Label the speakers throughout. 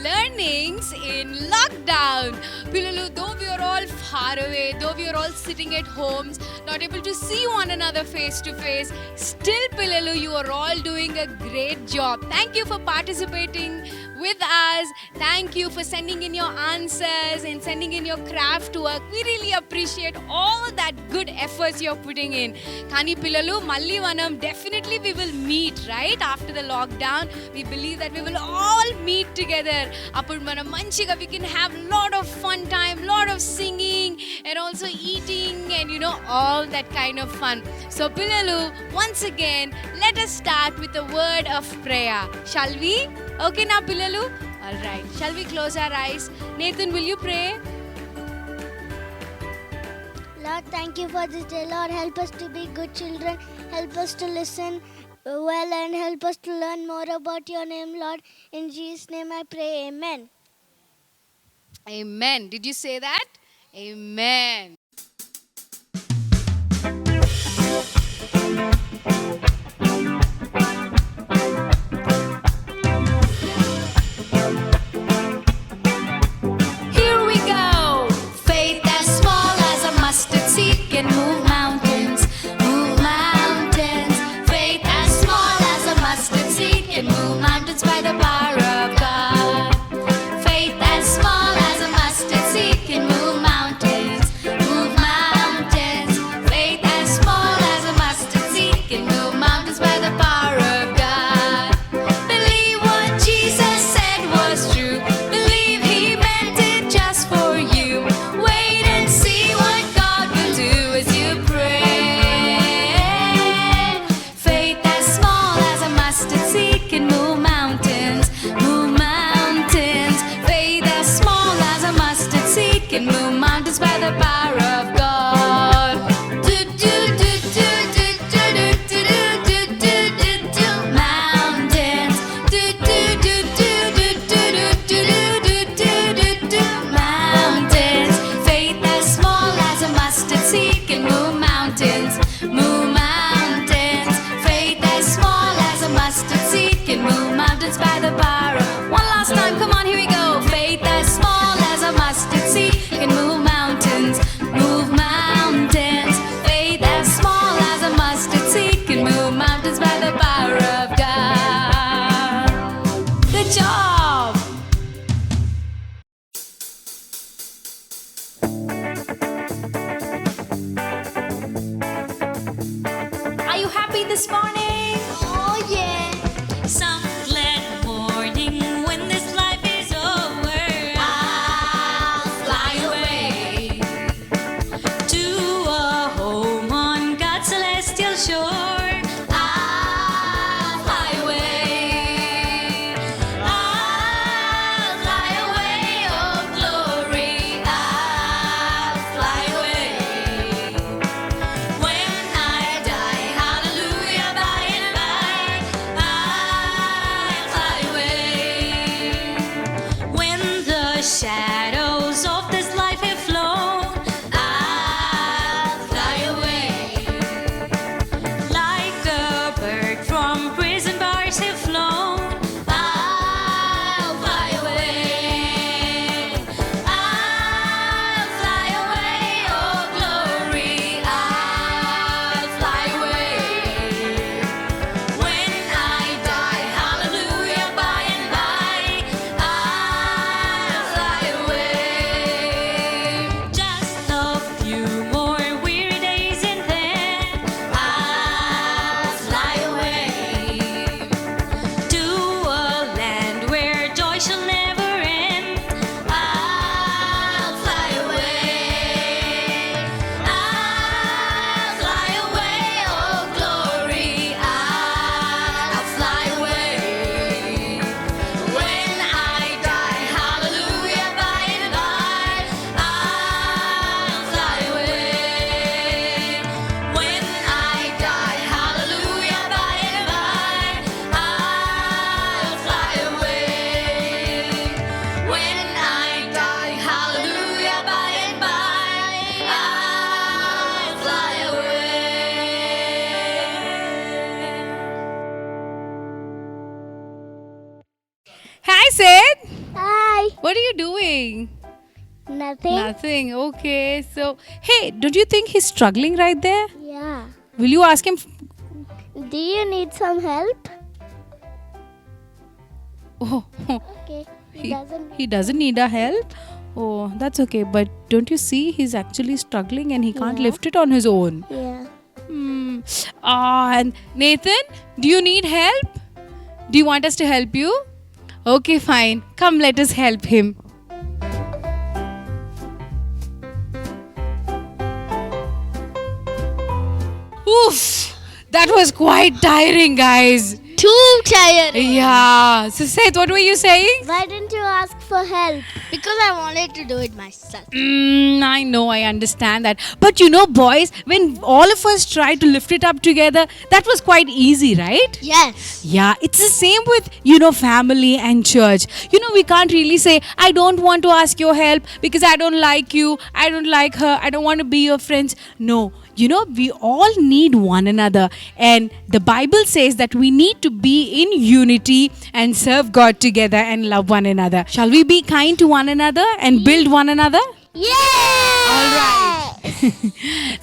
Speaker 1: learnings in lockdown. Pillalu, though we are all far away, though we are all sitting at homes, not able to see one another face to face, still Pillalu, you are all doing a great job. Thank you for participating with us. Thank you for sending in your answers and sending in your craft work. We really appreciate all that good efforts you're putting in. Kani Pillalu, Malli Vanam, definitely we will meet, right? After the lockdown, we believe that we will all meet together. Appudu mana manchiga we can have lot of fun time, lot of singing and also eating and all that kind of fun. So Pillalu, once again, let us start with a word of prayer. Shall we? Okay now Pillalu? Alright. Shall we close our eyes? Nathan, will you pray?
Speaker 2: Lord, thank you for this day. Lord, help us to be good children. Help us to listen well and help us to learn more about your name, Lord. In Jesus' name I pray. Amen.
Speaker 1: Amen. Did you say that? Amen. Here we go. Faith as small as a mustard seed can move mountains, move mountains. Faith as small as a mustard seed can move mountains by the power of God. Faith as small as a mustard seed can move mountains, move mountains. Faith as small as a mustard seed can move mountains by the power of God. Believe what Jesus said was true. Believe He meant it just for you. Wait and see what God will do as you pray. Faith as small as a mustard seed can move mountains, move mountains. Faith as small as a mustard seed can move mountains by the power of God. Do do do do do do do do do do do do mountains. Do do do do do do do do do do do mountains. Faith as small as a mustard seed can move mountains, move mountains. Faith as small as a mustard seed can move mountains by the power. One last time, come on, here we go. Faith as small as a mustard seed can move mountains, move mountains. Faith as small as a mustard seed can move mountains by the power of God. Good job. Are you happy this morning?
Speaker 2: Oh, yeah.
Speaker 3: Some glad morning when this life is over.
Speaker 1: I'll fly away.
Speaker 3: To a home on God's celestial shore.
Speaker 1: I'll fly away.
Speaker 3: I'll fly away, oh glory.
Speaker 1: I'll fly away.
Speaker 3: When I die, hallelujah, by
Speaker 4: What are you doing?
Speaker 2: Nothing.
Speaker 4: Nothing. Okay. So, hey, don't you think he's struggling right there?
Speaker 2: Yeah.
Speaker 4: Will you ask him?
Speaker 2: Do you need some help?
Speaker 4: Oh,
Speaker 2: Okay. He doesn't.
Speaker 4: he doesn't need our help. Oh, that's okay. But don't you see he's actually struggling and he can't
Speaker 2: Yeah.
Speaker 4: lift it on his own?
Speaker 2: Yeah.
Speaker 4: And Nathan, do you need help? Do you want us to help you? Okay, fine. Come, let us help him. Oof, that was quite tiring, guys.
Speaker 2: Too tired.
Speaker 4: Yeah. So, Seth, what were you saying?
Speaker 2: Why didn't you ask for help? Because I wanted to do it myself.
Speaker 4: I know, I understand that. But you know, boys, when all of us tried to lift it up together, that was quite easy, right?
Speaker 2: Yes.
Speaker 4: Yeah, it's the same with, family and church. We can't really say, I don't want to ask your help because I don't like you, I don't like her, I don't want to be your friends. No, we all need one another. And the Bible says that we need to be in unity and serve God together and love one another. Shall we be kind to one another and build one another?
Speaker 2: Yeah.
Speaker 4: All right.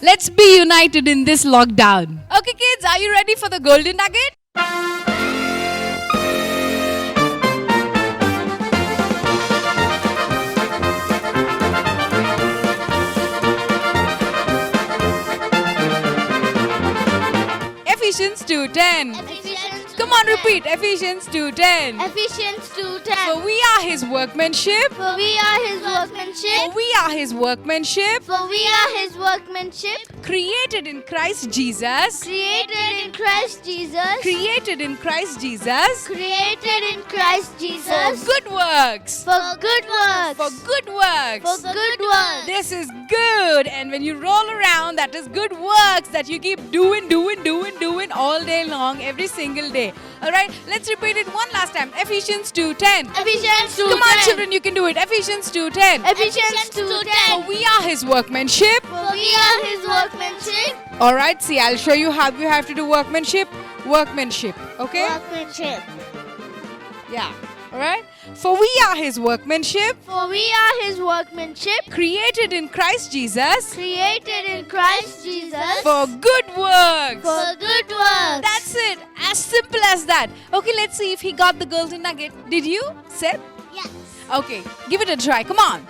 Speaker 4: Let's be united in this lockdown. Okay, kids, are you ready for the golden nugget? Ephesians 2:10.
Speaker 2: Ephesians
Speaker 4: Come on, repeat. Ephesians 2:10.
Speaker 2: Ephesians
Speaker 4: For
Speaker 2: 2:10.
Speaker 4: we are his workmanship.
Speaker 2: For we are his
Speaker 4: For
Speaker 2: workmanship.
Speaker 4: we are his workmanship.
Speaker 2: For we are his workmanship,
Speaker 4: Created in Christ Jesus.
Speaker 2: created in Christ Jesus.
Speaker 4: Created in Christ Jesus.
Speaker 2: Created in Christ
Speaker 4: For
Speaker 2: Jesus.
Speaker 4: good works.
Speaker 2: For good works.
Speaker 4: For good works.
Speaker 2: For good works.
Speaker 4: This is good. And when you roll around, that is good works that you keep doing all day long, every single day. Alright, let's repeat it one last time. Ephesians 2:10.
Speaker 2: Ephesians 2:10.
Speaker 4: Come on, children, you can do it. Ephesians 2:10.
Speaker 2: Ephesians
Speaker 4: For
Speaker 2: 2:10.
Speaker 4: we are his workmanship.
Speaker 2: For we are his workmanship.
Speaker 4: Alright, see, I'll show you how you have to do workmanship. Workmanship. Okay?
Speaker 2: Workmanship.
Speaker 4: Yeah. Alright? For we are his workmanship.
Speaker 2: For we are his workmanship,
Speaker 4: Created in Christ Jesus.
Speaker 2: created in Christ Jesus
Speaker 4: For good works.
Speaker 2: for good works.
Speaker 4: That's it. As simple as that. Okay, let's see if he got the golden nugget. Did you, Seth?
Speaker 2: Yes.
Speaker 4: Okay, give it a try. Come on.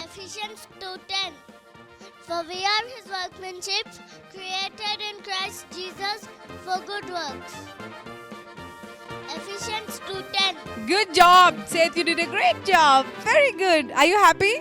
Speaker 2: Ephesians 2:10. For we are his workmanship, created in Christ Jesus for good works. Ephesians 2:10.
Speaker 4: Good job, Seth. You did a great job. Very good. Are you happy?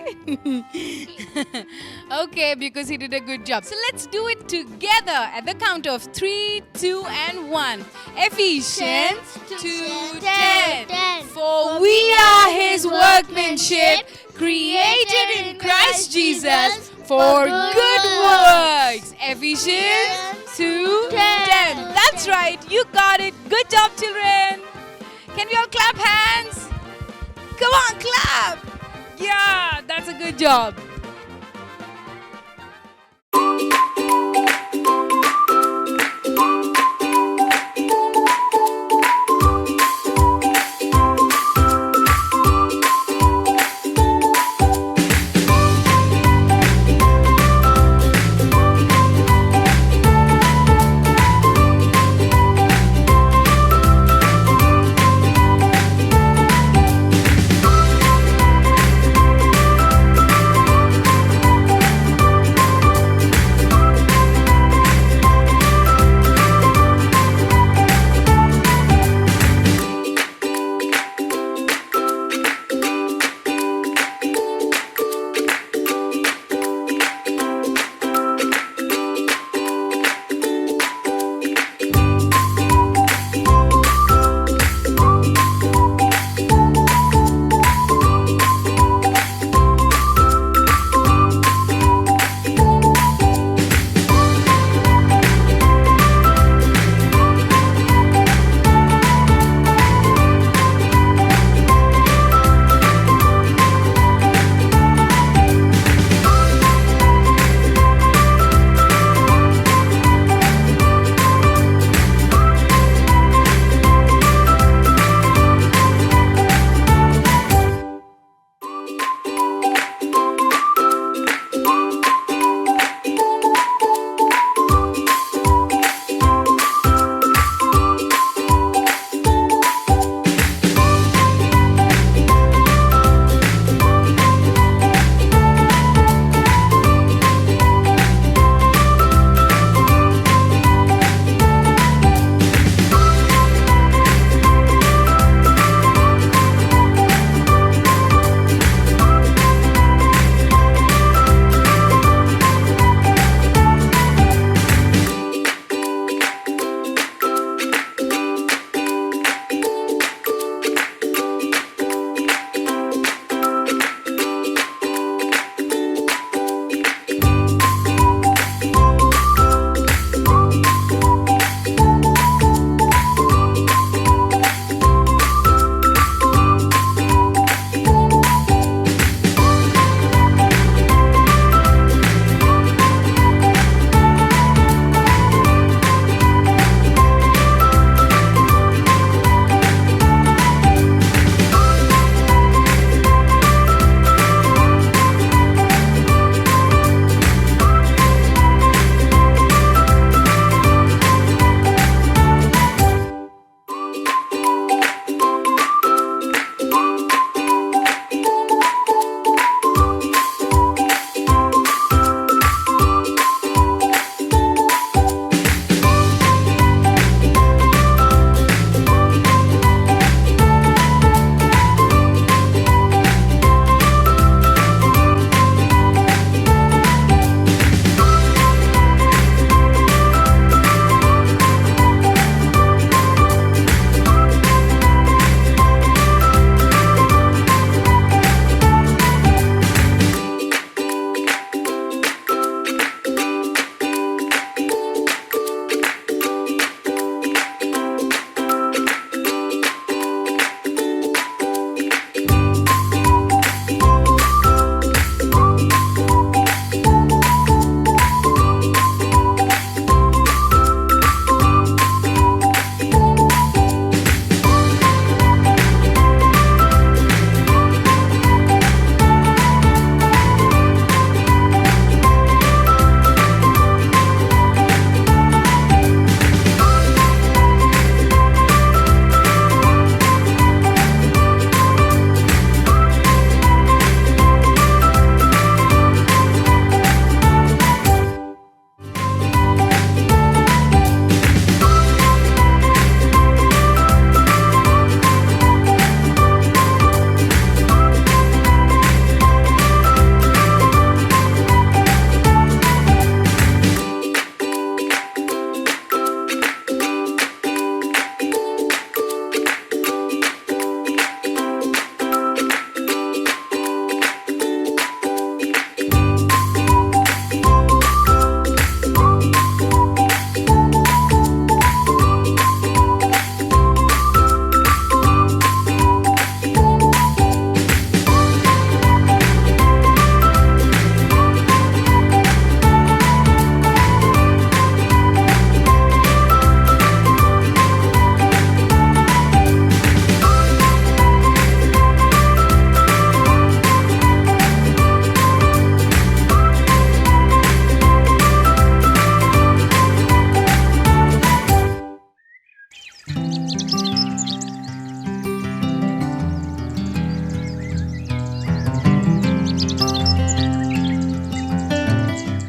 Speaker 4: Okay, because he did a good job. So let's do it together at the count of 3, 2, and 1. Ephesians 2:10. For we are his workmanship, created in Christ Jesus for good works. Ephesians 2:10. That's right. You got it. Good job, children. Can we all clap hands? Come on, clap. Yeah, that's a good job.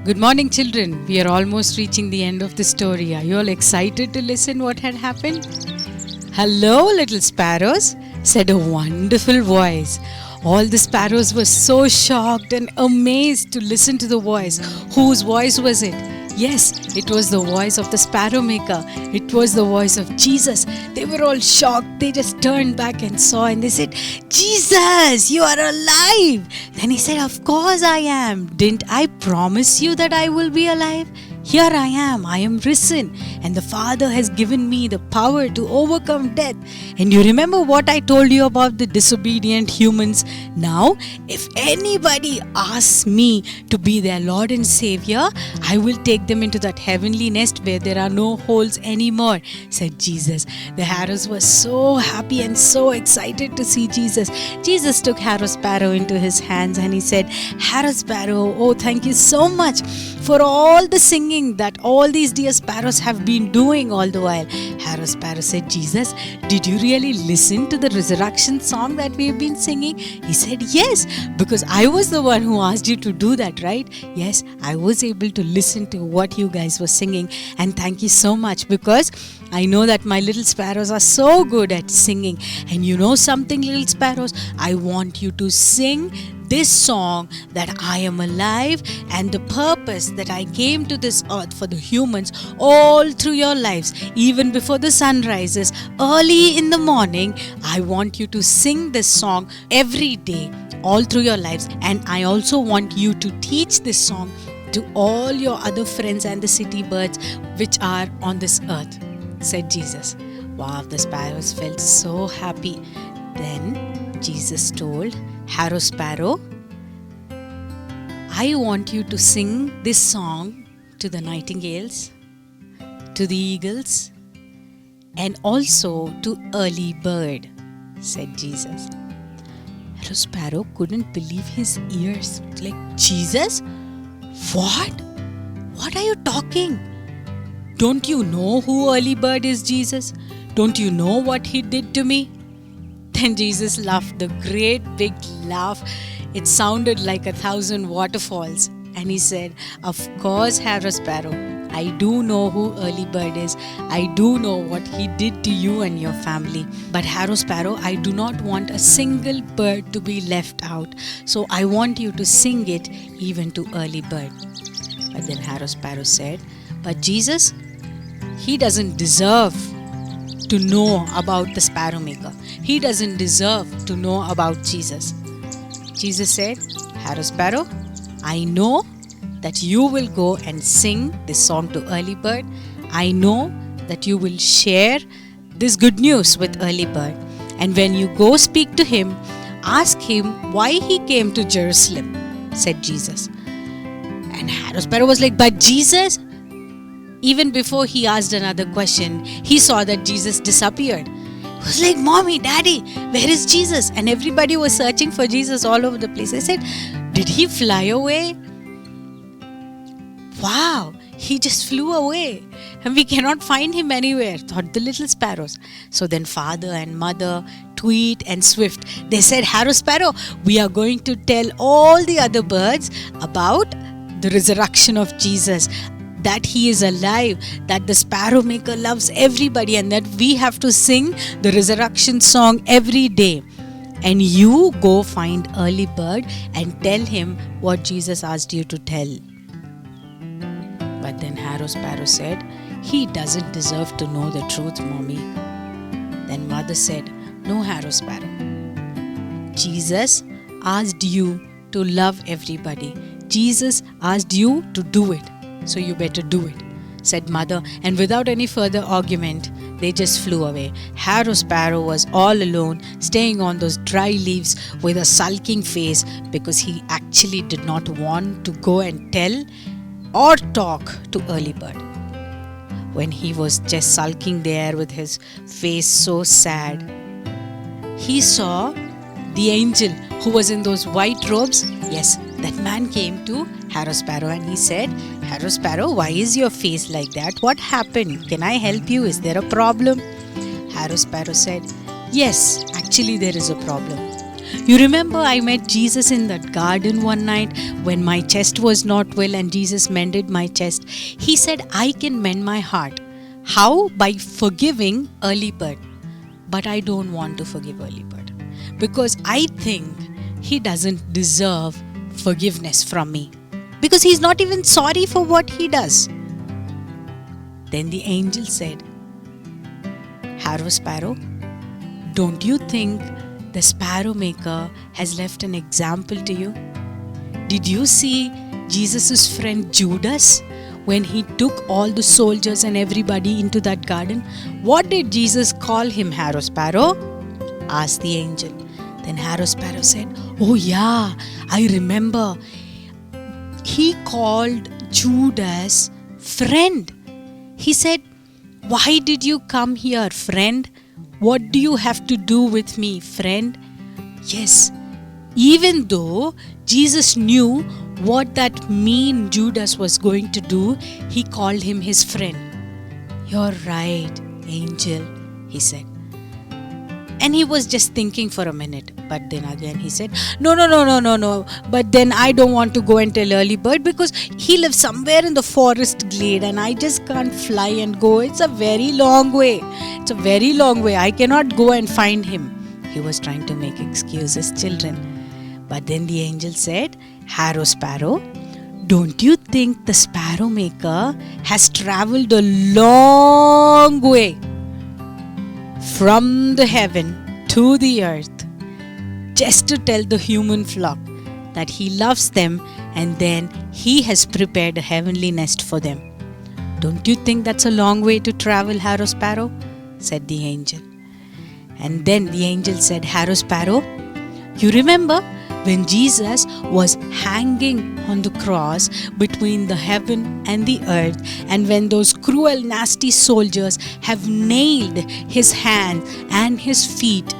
Speaker 4: Good morning, children. We are almost reaching the end of the story. Are you all excited to listen what had happened? Hello, little sparrows, said a wonderful voice. All the sparrows were so shocked and amazed to listen to the voice. Whose voice was it? Yes, it was the voice of the sparrow maker. It was the voice of Jesus. They were all shocked. They just turned back and saw, and they said, Jesus, you are alive. Then he said, of course I am. Didn't I promise you that I will be alive? Here I am risen, and the Father has given me the power to overcome death. And you remember what I told you about the disobedient humans? Now, if anybody asks me to be their Lord and Savior, I will take them into that heavenly nest where there are no holes anymore, said Jesus. The hares were so happy and so excited to see Jesus. Jesus took Harrow Sparrow into his hands and he said, Harrow Sparrow, oh, thank you so much for all the singing that all these dear sparrows have been doing all the while. Harrow Sparrow said, Jesus, did you really listen to the resurrection song that we've been singing? He said, yes, because I was the one who asked you to do that, right? Yes, I was able to listen to what you guys were singing, and thank you so much, because I know that my little sparrows are so good at singing. And you know something, little sparrows? I want you to sing this song, that I am alive, and the purpose that I came to this earth for the humans all through your lives. Even before the sun rises, early in the morning, I want you to sing this song every day, all through your lives. And I also want you to teach this song to all your other friends and the city birds which are on this earth, said Jesus. Wow, the sparrows felt so happy. Then Jesus told Harrow Sparrow, I want you to sing this song to the nightingales, to the eagles, and also to early bird, said Jesus. Harrow Sparrow couldn't believe his ears. Like, Jesus? What? What are you talking? Don't you know who early bird is, Jesus? Don't you know what he did to me? Then Jesus laughed, the great big laugh. It sounded like 1,000 waterfalls. And he said, of course, Harrow Sparrow, I do know who early bird is. I do know what he did to you and your family. But Harrow Sparrow, I do not want a single bird to be left out. So I want you to sing it even to early bird. But then Harrow Sparrow said, but Jesus, he doesn't deserve to know about the sparrow maker. He doesn't deserve to know about Jesus. Jesus said, Harrow Sparrow, I know that you will go and sing this song to early bird. I know that you will share this good news with early bird. And when you go speak to him, ask him why he came to Jerusalem, said Jesus. And Harrow Sparrow was like, but Jesus? Even before he asked another question, he saw that Jesus disappeared. He was like, Mommy, Daddy, where is Jesus? And everybody was searching for Jesus all over the place. I said, did he fly away? Wow, he just flew away. And we cannot find him anywhere, thought the little sparrows. So then father and mother, Tweet and Swift, they said, Harrow Sparrow, we are going to tell all the other birds about the resurrection of Jesus, that he is alive, that the sparrow maker loves everybody, and that we have to sing the resurrection song every day. And you go find early bird and tell him what Jesus asked you to tell. But then Harrow Sparrow said, he doesn't deserve to know the truth, Mommy. Then mother said, no, Harrow Sparrow. Jesus asked you to love everybody. Jesus asked you to do it. So you better do it, said mother. And without any further argument, they just flew away. Harrow Sparrow was all alone, staying on those dry leaves with a sulking face, because he actually did not want to go and tell or talk to early bird. When he was just sulking there with his face so sad, he saw the angel who was in those white robes. Yes, that man came to Harrow Sparrow and he said, Harrow Sparrow, why is your face like that? What happened? Can I help you? Is there a problem? Harrow Sparrow said, yes, actually there is a problem.
Speaker 5: You remember I met Jesus in that garden one night when my chest was not well and Jesus mended my chest. He said, I can mend my heart. How? By forgiving early bird. But I don't want to forgive early bird because I think he doesn't deserve forgiveness from me because he's not even sorry for what he does. Then the angel said, Harrow Sparrow, don't you think the sparrow maker has left an example to you? Did you see Jesus' friend Judas when he took all the soldiers and everybody into that garden? What did Jesus call him, Harrow Sparrow? Asked the angel. Then Harrow Sparrow said, oh yeah, I remember. He called Judas friend. He said, why did you come here, friend? What do you have to do with me, friend? Yes, even though Jesus knew what that mean Judas was going to do, he called him his friend. You're right, angel, he said. And he was just thinking for a minute. But then again he said, no. But then I don't want to go and tell early bird because he lives somewhere in the forest glade and I just can't fly and go. It's a very long way. I cannot go and find him. He was trying to make excuses, children. But then the angel said, Harrow Sparrow, don't you think the sparrow maker has traveled a long way from the heaven to the earth just to tell the human flock that he loves them and then he has prepared a heavenly nest for them? Don't you think that's a long way to travel, Harrow Sparrow? Said the angel. And then the angel said, Harrow Sparrow, you remember when Jesus was hanging on the cross between the heaven and the earth, and when those cruel, nasty soldiers have nailed his hands and his feet,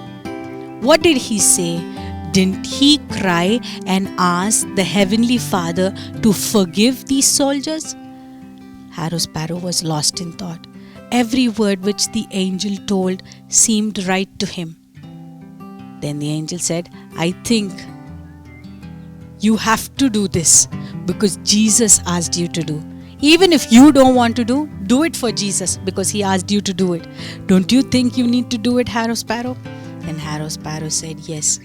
Speaker 5: what did he say? Didn't he cry and ask the Heavenly Father to forgive these soldiers? Harrow Sparrow was lost in thought. Every word which the angel told seemed right to him. Then the angel said, I think you have to do this because Jesus asked you to do. Even if you don't want to do it for Jesus because he asked you to do it. Don't you think you need to do it, Harrow Sparrow? And Harrow Sparrow said, yes.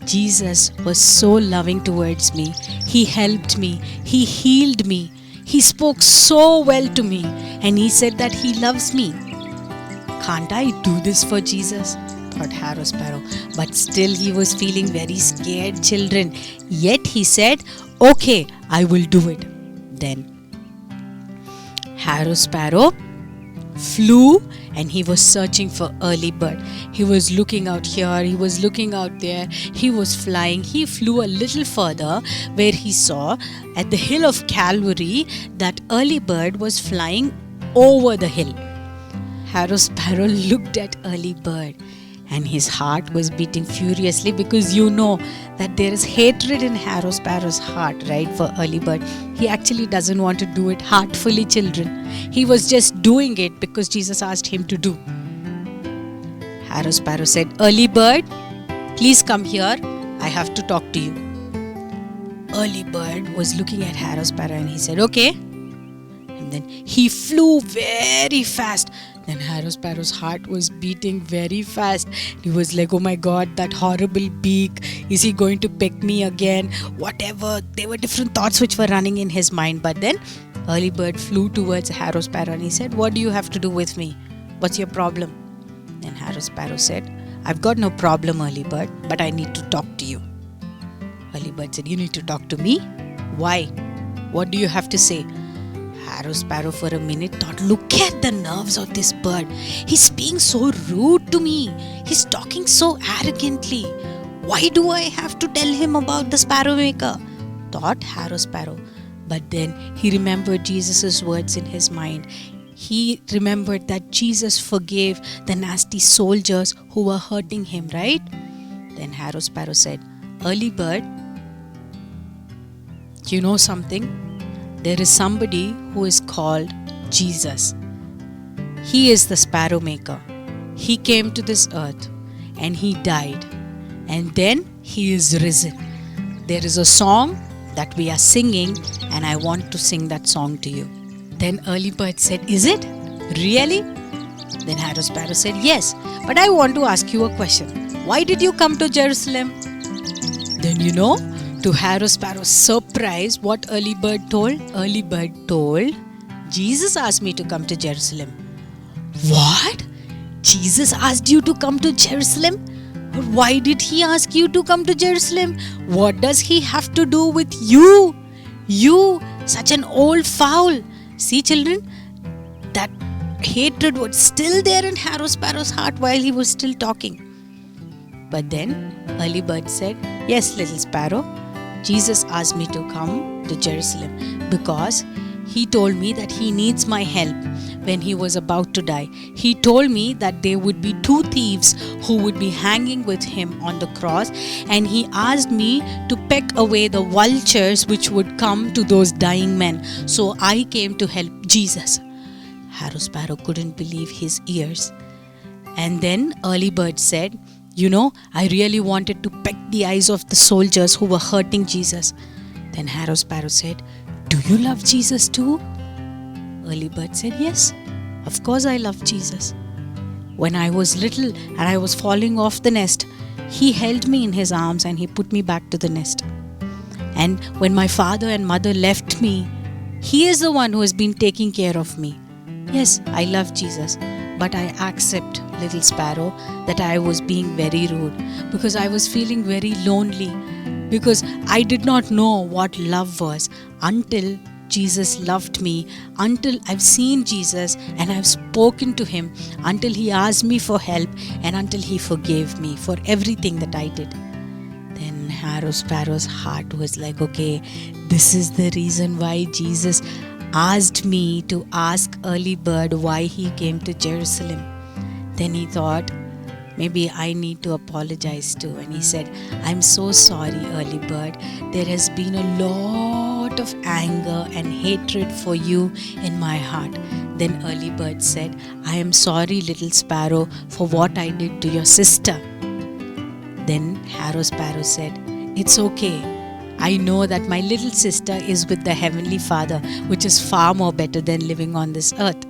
Speaker 5: Jesus was so loving towards me. He helped me. He healed me. He spoke so well to me. And he said that he loves me. Can't I do this for Jesus? Thought Harrow Sparrow. But still he was feeling very scared, children. Yet he said, okay, I will do it. Then Harrow Sparrow flew and he was searching for early bird. He was looking out here, he was looking out there, he was flying. He flew a little further where he saw at the hill of Calvary that early bird was flying over the hill. Harrow Sparrow looked at early bird and his heart was beating furiously because you know that there is hatred in Harrow Sparrow's heart, right, for early bird. He actually doesn't want to do it heartfully, children. He was just doing it because Jesus asked him to do. Harrow Sparrow said, early bird, please come here. I have to talk to you. Early bird was looking at Harrow Sparrow and he said, okay. And then he flew very fast. Then Harrow Sparrow's heart was beating very fast. He was like, oh my God, that horrible beak. Is he going to peck me again? Whatever. There were different thoughts which were running in his mind. But then early bird flew towards Harrow Sparrow and he said, what do you have to do with me? What's your problem? Then Harrow Sparrow said, I've got no problem, early bird, but I need to talk to you. Early bird said, you need to talk to me? Why? What do you have to say? Harrow Sparrow for a minute thought, look at the nerves of this bird. He's being so rude to me. He's talking so arrogantly. Why do I have to tell him about the sparrow maker? Thought Harrow Sparrow. But then he remembered Jesus' words in his mind. He remembered that Jesus forgave the nasty soldiers who were hurting him, right? Then Harrow Sparrow said, early bird, you know something? There is somebody who is called Jesus. He is the sparrow maker. He came to this earth and he died. And then He is risen. There is a song that we are singing, and I want to sing that song to you. Then Early Bird said, is it? Really? Then Harrow Sparrow said, yes, but I want to ask you a question. Why did you come to Jerusalem? Then to Harrow Sparrow's surprise, what Early Bird told? Early Bird told, Jesus asked me to come to Jerusalem. What? Jesus asked you to come to Jerusalem? But why did he ask you to come to Jerusalem? What does he have to do with you? You, such an old fowl. See, children, that hatred was still there in Harrow Sparrow's heart while he was still talking. But then Early Bird said, yes, little sparrow, Jesus asked me to come to Jerusalem because he told me that he needs my help when he was about to die. He told me that there would be 2 thieves who would be hanging with him on the cross, and he asked me to peck away the vultures which would come to those dying men. So I came to help Jesus. Harrow Sparrow couldn't believe his ears. And then Early Bird said, I really wanted to peck the eyes of the soldiers who were hurting Jesus. Then Harrow Sparrow said, do you love Jesus too? Early Bird said, yes, of course I love Jesus. When I was little and I was falling off the nest, he held me in his arms and he put me back to the nest. And when my father and mother left me, he is the one who has been taking care of me. Yes, I love Jesus, but I accept, little sparrow, that I was being very rude because I was feeling very lonely, because I did not know what love was until Jesus loved me, until I've seen Jesus and I've spoken to him, until he asked me for help and until he forgave me for everything that I did. Then Harrow Sparrow's heart was like, okay, this is the reason why Jesus asked me to ask Early Bird why he came to Jerusalem. Then he thought, maybe I need to apologize too. And he said, I'm so sorry, Early Bird. There has been a lot of anger and hatred for you in my heart. Then Early Bird said, I am sorry, little sparrow, for what I did to your sister. Then Harrow Sparrow said, it's okay. I know that my little sister is with the Heavenly Father, which is far more better than living on this earth.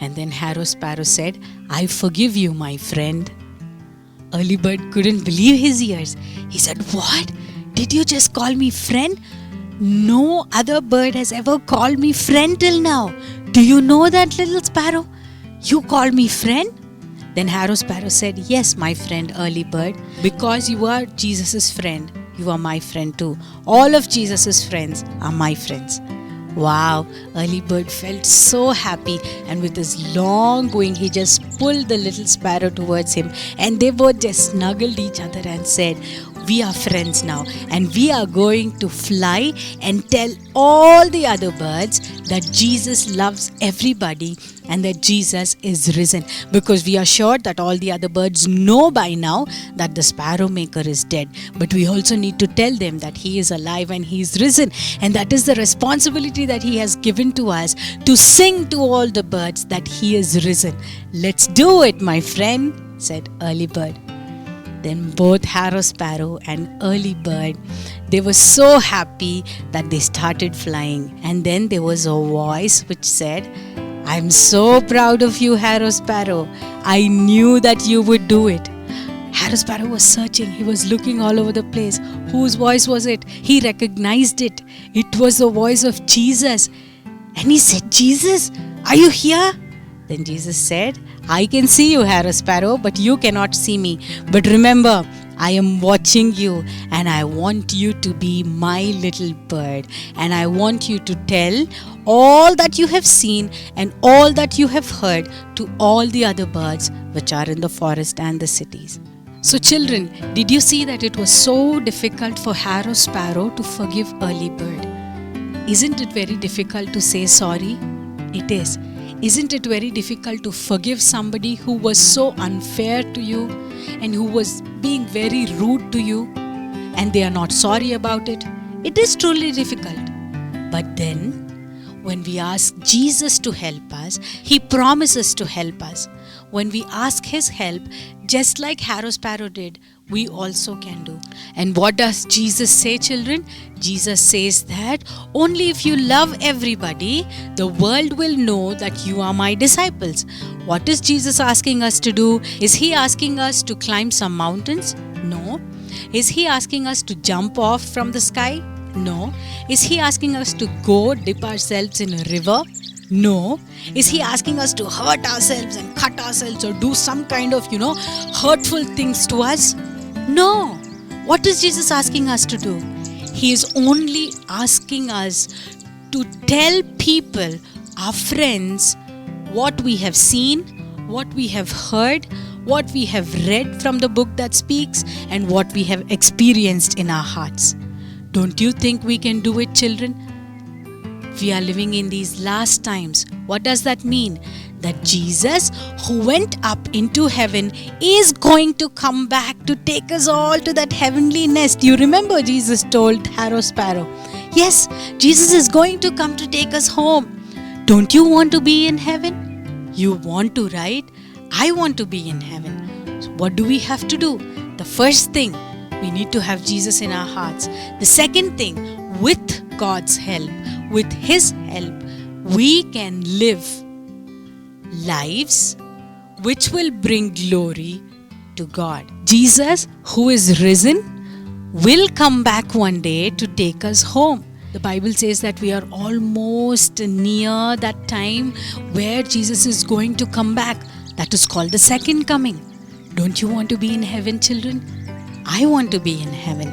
Speaker 5: And then Harrow Sparrow said, I forgive you, my friend. Early Bird couldn't believe his ears. He said, what? Did you just call me friend? No other bird has ever called me friend till now. Do you know that, little sparrow? You called me friend? Then Harrow Sparrow said, yes, my friend, Early Bird, because you are Jesus' friend, you are my friend too. All of Jesus' friends are my friends. Wow, Early Bird felt so happy, and with his long wing, he just pulled the little sparrow towards him, and they both just snuggled each other and said, we are friends now, and we are going to fly and tell all the other birds that Jesus loves everybody and that Jesus is risen, because we are sure that all the other birds know by now that the sparrow maker is dead, but we also need to tell them that he is alive and he is risen, and that is the responsibility that he has given to us, to sing to all the birds that he is risen. Let's do it, my friend, said Early Bird. Then both Harrow Sparrow and Early Bird, they were so happy that they started flying. And then there was a voice which said, I'm so proud of you, Harrow Sparrow. I knew that you would do it. Harrow Sparrow was searching. He was looking all over the place. Whose voice was it? He recognized it. It was the voice of Jesus. And he said, Jesus, are you here? Then Jesus said, I can see you, Harrow Sparrow, but you cannot see me. But remember, I am watching you, and I want you to be my little bird. And I want you to tell all that you have seen and all that you have heard to all the other birds which are in the forest and the cities. So children, did you see that it was so difficult for Harrow Sparrow to forgive Early Bird? Isn't it very difficult to say sorry? It is. Isn't it very difficult to forgive somebody who was so unfair to you and who was being very rude to you and they are not sorry about it? It is truly difficult. But then, when we ask Jesus to help us, He promises to help us. When we ask His help, just like Harrow Sparrow did, we also can do. And what does Jesus say, children? Jesus says that only if you love everybody, the world will know that you are my disciples. What is Jesus asking us to do? Is he asking us to climb some mountains? No. Is he asking us to jump off from the sky? No. Is he asking us to go dip ourselves in a river? No. Is he asking us to hurt ourselves and cut ourselves or do some kind of, hurtful things to us? No. What is Jesus asking us to do? He is only asking us to tell people, our friends, what we have seen, what we have heard, what we have read from the book that speaks, and what we have experienced in our hearts. Don't you think we can do it, children? We are living in these last times. What does that mean? That Jesus, who went up into heaven, is going to come back to take us all to that heavenly nest. You remember Jesus told Harrow Sparrow, yes, Jesus is going to come to take us home. Don't you want to be in heaven? You want to, right? I want to be in heaven. So what do we have to do? The first thing, we need to have Jesus in our hearts. The second thing, with God's help, with His help, we can live lives which will bring glory to God. Jesus, who is risen, will come back one day to take us home. The Bible says that we are almost near that time where Jesus is going to come back. That is called the second coming. Don't you want to be in heaven, children? I want to be in heaven.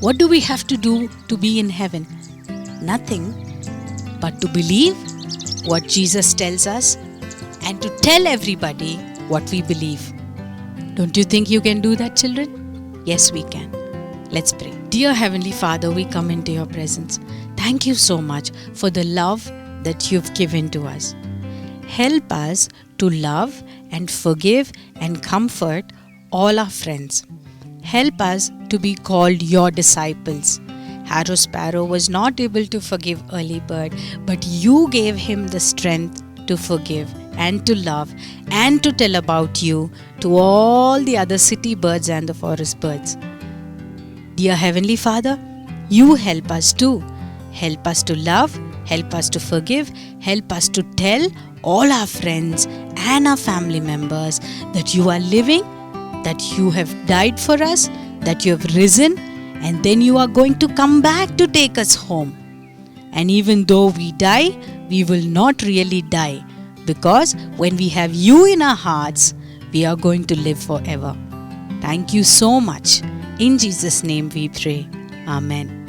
Speaker 5: What do we have to do to be in heaven? Nothing but to believe what Jesus tells us and to tell everybody what we believe. Don't you think you can do that, children? Yes, we can. Let's pray. Dear Heavenly Father, we come into your presence. Thank you so much for the love that you've given to us. Help us to love and forgive and comfort all our friends. Help us to be called your disciples. Harrow Sparrow was not able to forgive Early Bird, but you gave him the strength to forgive and to love and to tell about you to all the other city birds and the forest birds. Dear Heavenly Father, you help us too. Help us to love, help us to forgive, help us to tell all our friends and our family members that you are living, that you have died for us, that you have risen, and then you are going to come back to take us home. And even though we die, we will not really die, because when we have you in our hearts, we are going to live forever. Thank you so much. In Jesus' name we pray. Amen.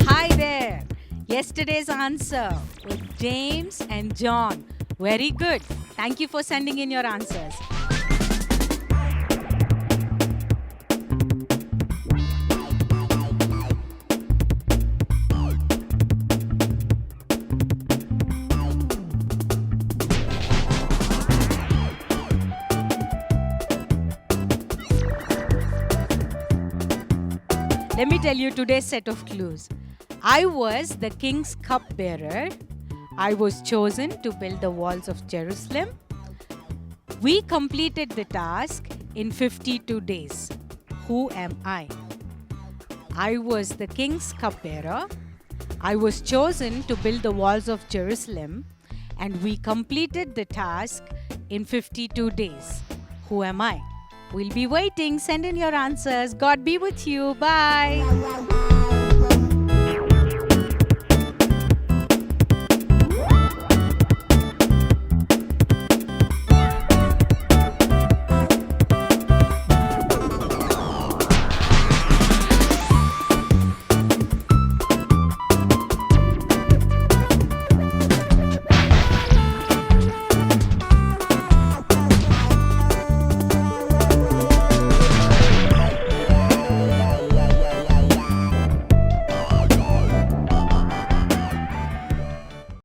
Speaker 5: Hi there. Yesterday's answer with James and John. Very good. Thank you for sending in your answers. Let me tell you today's set of clues. I was the king's cupbearer. I was chosen to build the walls of Jerusalem. We completed the task in 52 days. Who am I? I was the king's cupbearer. I was chosen to build the walls of Jerusalem, and we completed the task in 52 days. Who am I? We'll be waiting. Send in your answers. God be with you. Bye.